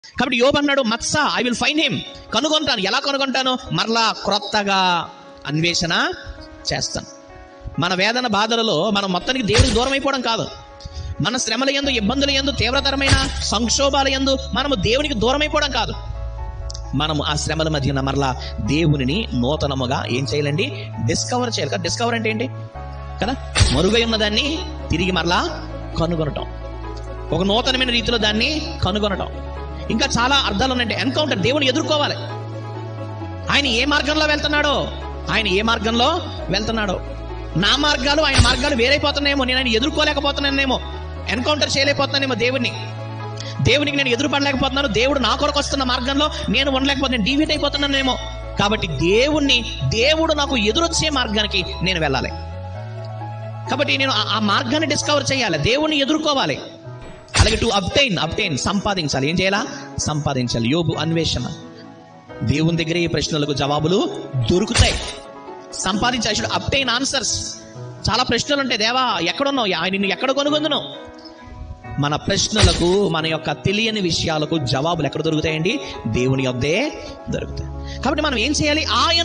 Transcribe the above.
కాబట్టి యోబు అన్నాడు, మత్సా ఐ విల్ ఫైండ్ హిమ్, కనుగొంటాను. ఎలా కనుగొంటాను? మరలా క్రొత్తగా అన్వేషణ చేస్తాను. మన వేదన బాధలలో మనం మొత్తానికి దేవుడికి దూరం అయిపోవడం కాదు. మన శ్రమల యందు, ఇబ్బందుల యందు, తీవ్రతరమైన సంక్షోభాల యందు మనము దేవునికి దూరం అయిపోవడం కాదు. మనము ఆ శ్రమల మధ్యన మరలా దేవునిని నూతనముగా ఏం చేయాలండి? డిస్కవర్ చేయాలి కదా. డిస్కవర్ అంటే ఏంటి కదా? మరుగై ఉన్నదాన్ని తిరిగి మరలా కనుగొనటం, ఒక నూతనమైన రీతిలో దాన్ని కనుగొనటం. ఇంకా చాలా అర్థాలు ఉన్నాయంటే ఎన్కౌంటర్, దేవుని ఎదుర్కోవాలి. ఆయన ఏ మార్గంలో వెళ్తున్నాడో, ఆయన ఏ మార్గంలో వెళ్తున్నాడో, నా మార్గాలు ఆయన మార్గాలు వేరైపోతున్నాయేమో, నేను ఆయన ఎదుర్కోలేకపోతున్నానేమో, ఎన్కౌంటర్ చేయలేకపోతున్నానేమో దేవునికి నేను ఎదురుపడలేకపోతున్నాను, దేవుడు నా కొరకు వస్తున్న మార్గంలో నేను ఉండలేకపోతున్నాను, డీవియేట్ అయిపోతున్నానేమో. కాబట్టి దేవుడు నాకు ఎదురొచ్చే మార్గానికి నేను వెళ్ళాలి. కాబట్టి నేను ఆ మార్గాన్ని డిస్కవర్ చేయాలి, దేవుణ్ణి ఎదుర్కోవాలి. అలాగే టు అబ్టైన్ సంపాదించాలి. ఏం చేయాలా? సంపాదించాలి. యోబు అన్వేషణ, దేవుని దగ్గర ఈ ప్రశ్నలకు జవాబులు దొరుకుతాయి. సంపాదించాలి. Should obtain answers. చాలా ప్రశ్నలు ఉంటాయి, దేవా ఎక్కడున్నావు, నిన్ను ఎక్కడ కనుగొందును? మన ప్రశ్నలకు, మన యొక్క తెలియని విషయాలకు జవాబులు ఎక్కడ దొరుకుతాయండి? దేవుని యొద్దే దొరుకుతాయి. కాబట్టి మనం ఏం చేయాలి? ఆయన